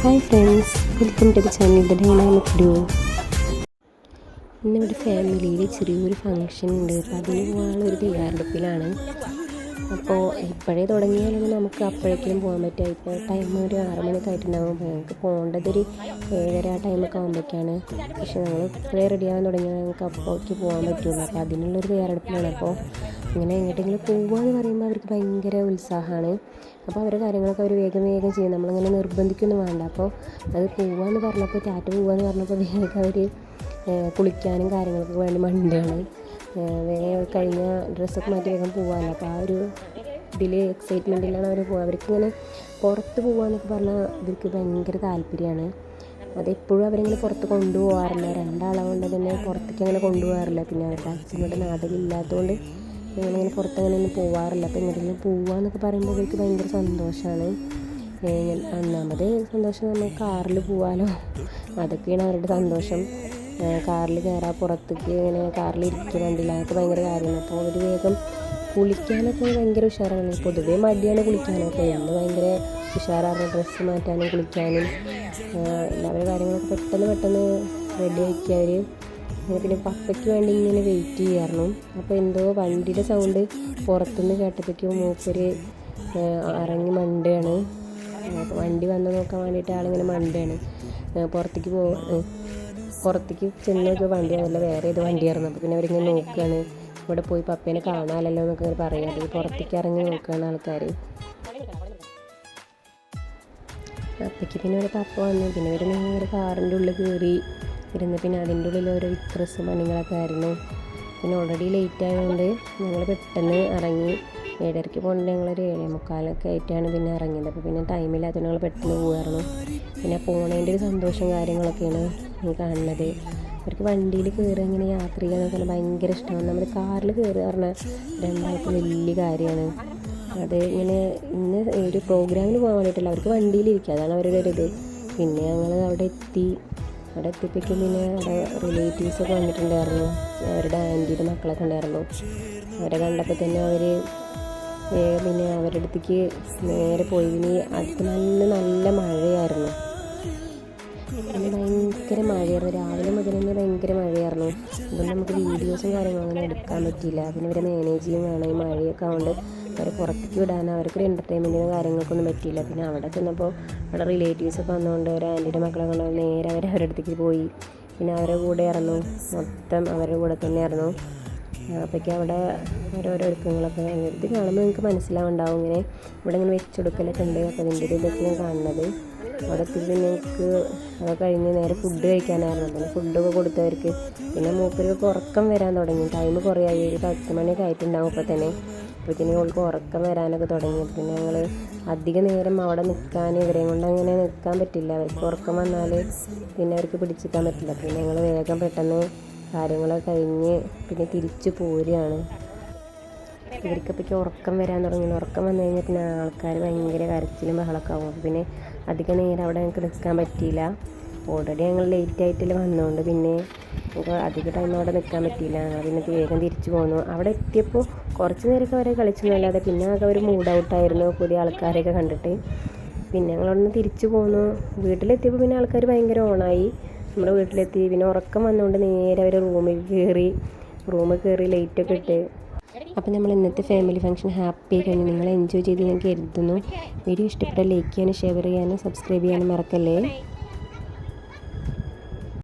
Hi friends, welcome to the channel the dynamic duo. ഇന്നിവിടെ ഫാമിലിയിൽ ചെറിയൊരു ഫങ്ഷൻ ഉണ്ട്. അപ്പോൾ അതിന് പോകാനുള്ള ഒരു തയ്യാറെടുപ്പിലാണ്. അപ്പോൾ ഇപ്പോഴേ തുടങ്ങിയാലൊന്നും നമുക്ക് അപ്പോഴേക്കും പോകാൻ പറ്റുക. ഇപ്പോൾ ടൈം ഒരു 6 മണിയൊക്കെ ആയിട്ടുണ്ടാകും. ഞങ്ങൾക്ക് പോകേണ്ടതൊരു 7:30 ആ ടൈമൊക്കെ ആകുമ്പോഴേക്കാണ്. പക്ഷേ ഞങ്ങൾ ഇപ്പോഴേ റെഡിയാകാൻ തുടങ്ങിയാൽ ഞങ്ങൾക്ക് അപ്പോഴേക്ക് പോകാൻ പറ്റുള്ളൂ. അപ്പോൾ അതിനുള്ളൊരു തയ്യാറെടുപ്പിലാണ്. അപ്പോൾ ഇങ്ങനെ എങ്ങോട്ടെങ്കിലും പോകുക എന്ന് പറയുമ്പോൾ അവർക്ക് ഭയങ്കര ഉത്സാഹമാണ്. അപ്പോൾ അവരുടെ കാര്യങ്ങളൊക്കെ അവർ വേഗം ചെയ്യും. നമ്മളിങ്ങനെ നിർബന്ധിക്കൊന്നും വേണ്ട. അപ്പോൾ അത് പോവാമെന്ന് പറഞ്ഞപ്പോൾ ടാറ്റ പോവാമെന്ന് പറഞ്ഞപ്പോൾ വേഗം അവർ കുളിക്കാനും കാര്യങ്ങളൊക്കെ വേണ്ടി മണ്ടിയാണ്. വേഗം കഴിഞ്ഞ ഡ്രസ്സൊക്കെ മാറ്റി വേഗം പോകാമല്ലോ. അപ്പോൾ ആ ഒരു ഇതിൽ എക്സൈറ്റ്മെൻറ്റിലാണ് അവർ പോകുക. അവർക്കിങ്ങനെ പുറത്ത് പോകാമെന്നൊക്കെ പറഞ്ഞാൽ ഇവർക്ക് ഭയങ്കര താല്പര്യമാണ്. അതെപ്പോഴും അവരിങ്ങനെ പുറത്ത് കൊണ്ടുപോകാറില്ല. രണ്ടാളാകൊണ്ട് തന്നെ പുറത്തേക്ക് അങ്ങനെ കൊണ്ടുപോകാറില്ല. പിന്നെ അവരുടെ അച്ഛനോട് നാട്ടിലില്ലാത്തതുകൊണ്ട് ഞങ്ങളിങ്ങനെ പുറത്തങ്ങനെ ഒന്നും പോകാറില്ല. അപ്പോൾ എങ്ങോട്ടെങ്കിലും പോകാമെന്നൊക്കെ പറയുമ്പോൾ അവർക്ക് ഭയങ്കര സന്തോഷമാണ്. ഒന്നാമത് സന്തോഷം നമ്മൾ കാറിൽ പോകാമല്ലോ, അതൊക്കെയാണ് അവരുടെ സന്തോഷം. കാറിൽ കയറാൻ പുറത്തേക്ക് ഇങ്ങനെ കാറിലിരിക്കുക കണ്ടില്ല, അതൊക്കെ ഭയങ്കര കാര്യമാണ്. അപ്പോൾ അവർ വേഗം കുളിക്കാനൊക്കെ ഭയങ്കര ഉഷാറാണ്. പൊതുവേ മടിയാണ് കുളിക്കാനൊക്കെ. ഇന്ന് ഭയങ്കര ഉഷാറാണ് ഡ്രസ്സ് മാറ്റാനും കുളിക്കാനും എല്ലാവരുടെ കാര്യങ്ങളൊക്കെ പെട്ടെന്ന് റെഡി ആക്കി അവർ. പിന്നെ പപ്പയ്ക്ക് വേണ്ടി ഇങ്ങനെ വെയിറ്റ് ചെയ്യായിരുന്നു. അപ്പോൾ എന്തോ വണ്ടിയുടെ സൗണ്ട് പുറത്തുനിന്ന് കേട്ടപ്പോഴേക്കും മൂപ്പര് ഇറങ്ങി മണ്ടുകയാണ്. അപ്പോൾ വണ്ടി വന്ന് നോക്കാൻ വേണ്ടിയിട്ട് ആളിങ്ങനെ മണ്ടുകയാണ്. പുറത്തേക്ക് ചെന്ന് നോക്കിയ വണ്ടി അതല്ല, വേറെ ഏത് വണ്ടിയായിരുന്നു. അപ്പോൾ പിന്നെ അവരിങ്ങനെ നോക്കുകയാണ്. ഇവിടെ പോയി പപ്പേനെ കാണാമല്ലോ എന്നൊക്കെ പറയാം. അത് പുറത്തേക്ക് ഇറങ്ങി നോക്കുകയാണ് ആൾക്കാർ. അപ്പയ്ക്ക് പിന്നെ ഒരു പപ്പ വന്നു. പിന്നെ ഒരു നേരെ കാറിൻ്റെ ഉള്ളിൽ കയറി ഇരുന്ന് പിന്നെ അതിൻ്റെ ഉള്ളിൽ ഓരോ വിക്രസും പണികളൊക്കെ ആയിരുന്നു. പിന്നെ ഓൾറെഡി ലേറ്റ് ആയതുകൊണ്ട് ഞങ്ങൾ പെട്ടെന്ന് ഇറങ്ങി. 7:30 പോകേണ്ട ഞങ്ങളൊരു 7:45 ആയിട്ടാണ് പിന്നെ ഇറങ്ങിയത്. അപ്പോൾ പിന്നെ ടൈമില്ലാത്തതുകൊണ്ട് ഞങ്ങൾ പെട്ടെന്ന് പോകുമായിരുന്നു. പിന്നെ പോണതിൻ്റെ ഒരു സന്തോഷം കാര്യങ്ങളൊക്കെയാണ് കാണുന്നത്. അവർക്ക് വണ്ടിയിൽ കയറുക, ഇങ്ങനെ യാത്ര ചെയ്യാന്നൊക്കെ ഭയങ്കര ഇഷ്ടമാണ്. നമ്മൾ കാറിൽ കയറുക പറഞ്ഞാൽ രണ്ടാൾക്ക് വലിയ കാര്യമാണ്. അത് ഇങ്ങനെ ഇന്ന് ഒരു പ്രോഗ്രാമിന് പോകാൻ വേണ്ടിയിട്ടില്ല, അവർക്ക് വണ്ടിയിലിരിക്കുക, അതാണ് അവരുടെ ഒരു ഇത്. പിന്നെ ഞങ്ങൾ അവിടെ എത്തിയപ്പോഴേക്കും പിന്നെ അവിടെ റിലേറ്റീവ്സൊക്കെ വന്നിട്ടുണ്ടായിരുന്നു. അവരുടെ ആൻറ്റിയുടെ മക്കളൊക്കെ ഉണ്ടായിരുന്നു. അവരെ കണ്ടപ്പോൾ തന്നെ അവർ പിന്നെ അവരുടെ അടുത്തേക്ക് നേരെ പോയി. ഇനി അതിക്ക് നല്ല മഴയായിരുന്നു. പിന്നെ ഭയങ്കര മഴയായിരുന്നു. രാവിലെ മുതൽ തന്നെ ഭയങ്കര മഴയായിരുന്നു. അതുകൊണ്ട് നമുക്ക് വീഡിയോസും കാര്യങ്ങളും അങ്ങനെ എടുക്കാൻ പറ്റിയില്ല. പിന്നെ ഇവരെ മാനേജ് ചെയ്യും വേണം. ഈ മഴയൊക്കെ ആയതുകൊണ്ട് അവരെ പുറത്തേക്ക് വിടാൻ അവർക്കൊരു എൻ്റർടൈൻമെൻറ്റിനും കാര്യങ്ങൾക്കൊന്നും പറ്റിയില്ല. പിന്നെ അവിടെ ചെന്നപ്പോൾ അവിടെ റിലേറ്റീവ്സൊക്കെ വന്നുകൊണ്ട് ഒരു ആൻറ്റിയുടെ മക്കളെ കൊണ്ട് നേരെ അവരുടെ അടുത്തേക്ക് പോയി. പിന്നെ അവരുടെ കൂടെ ആയിരുന്നു, മൊത്തം അവരുടെ കൂടെ തന്നെ ആയിരുന്നു. അപ്പോഴേക്കും അവിടെ ഓരോരോ ഒരുക്കങ്ങളൊക്കെ ഇത് കാണുമ്പോൾ നിങ്ങൾക്ക് മനസ്സിലാവുണ്ടാവും. ഇങ്ങനെ ഇവിടെ ഇങ്ങനെ വെച്ചെടുക്കലൊക്കെ ഉണ്ട്. അപ്പോൾ അതിൻ്റെ ഇതൊക്കെയാണ് കാണുന്നത്. അവിടെ എത്തിയിട്ട് ഞങ്ങൾക്ക് അതൊക്കെ കഴിഞ്ഞ് നേരെ ഫുഡ് കഴിക്കാനായിരുന്നു. പിന്നെ ഫുഡൊക്കെ കൊടുത്തവർക്ക് പിന്നെ മൂപ്പർക്ക് ഉറക്കം വരാൻ തുടങ്ങി. ടൈം കുറേ ആയി, ഒരു 10 മണിയൊക്കെ ആയിട്ടുണ്ടാവും. അപ്പോൾ തന്നെ അപ്പോഴത്തേനും അവൾക്ക് ഉറക്കം വരാനൊക്കെ തുടങ്ങി. പിന്നെ ഞങ്ങൾ അധിക നേരം അവിടെ നിൽക്കാൻ ഇവരെയും കൊണ്ട് അങ്ങനെ നിൽക്കാൻ പറ്റില്ല. അവർക്ക് ഉറക്കം വന്നാൽ പിന്നെ അവർക്ക് പിടിച്ചിരിക്കാൻ പറ്റില്ല. പിന്നെ ഞങ്ങൾ വേഗം പെട്ടെന്ന് കാര്യങ്ങളൊക്കെ കഴിഞ്ഞ് പിന്നെ തിരിച്ചു പോരുകയാണ്. ഇവർക്കപ്പോഴേക്കും ഉറക്കം വരാൻ തുടങ്ങി. ഉറക്കം വന്നു കഴിഞ്ഞാൽ പിന്നെ ആൾക്കാർ ഭയങ്കര കരച്ചിലും ബഹളമൊക്കെ ആകും. പിന്നെ അധികം നേരം അവിടെ ഞങ്ങൾക്ക് നിൽക്കാൻ പറ്റിയില്ല. ഓൾറെഡി ഞങ്ങൾ ലേറ്റ് ആയിട്ടില്ല വന്നതുകൊണ്ട് പിന്നെ നമുക്ക് അധിക ടൈം അവിടെ നിൽക്കാൻ പറ്റിയില്ല. ഞങ്ങൾ പിന്നെ വേഗം തിരിച്ചു പോന്നു. അവിടെ എത്തിയപ്പോൾ കുറച്ച് നേരമൊക്കെ അവരെ കളിച്ചൊന്നുമല്ലാതെ പിന്നെ ആകെ ഒരു മൂഡ് ഔട്ടായിരുന്നു പുതിയ ആൾക്കാരെയൊക്കെ കണ്ടിട്ട്. പിന്നെ ഞങ്ങളവിടെ തിരിച്ചു പോന്നു. വീട്ടിലെത്തിയപ്പോൾ പിന്നെ ആൾക്കാർ ഭയങ്കര ഓണായി. നമ്മുടെ വീട്ടിലെത്തി. പിന്നെ ഉറക്കം വന്നുകൊണ്ട് നേരെ അവർ റൂമിൽ കയറി ലൈറ്റൊക്കെ ഇട്ട്. അപ്പോൾ നമ്മൾ ഇന്നത്തെ ഫാമിലി ഫംഗ്ഷൻ ഹാപ്പി കഴിഞ്ഞു. നിങ്ങൾ എൻജോയ് ചെയ്ത് ഞാൻ കരുതുന്നു. വീഡിയോ ഇഷ്ടപ്പെട്ടാൽ ലൈക്ക് ചെയ്യാനും ഷെയർ ചെയ്യാനും സബ്സ്ക്രൈബ് ചെയ്യാനും മറക്കല്ലേ.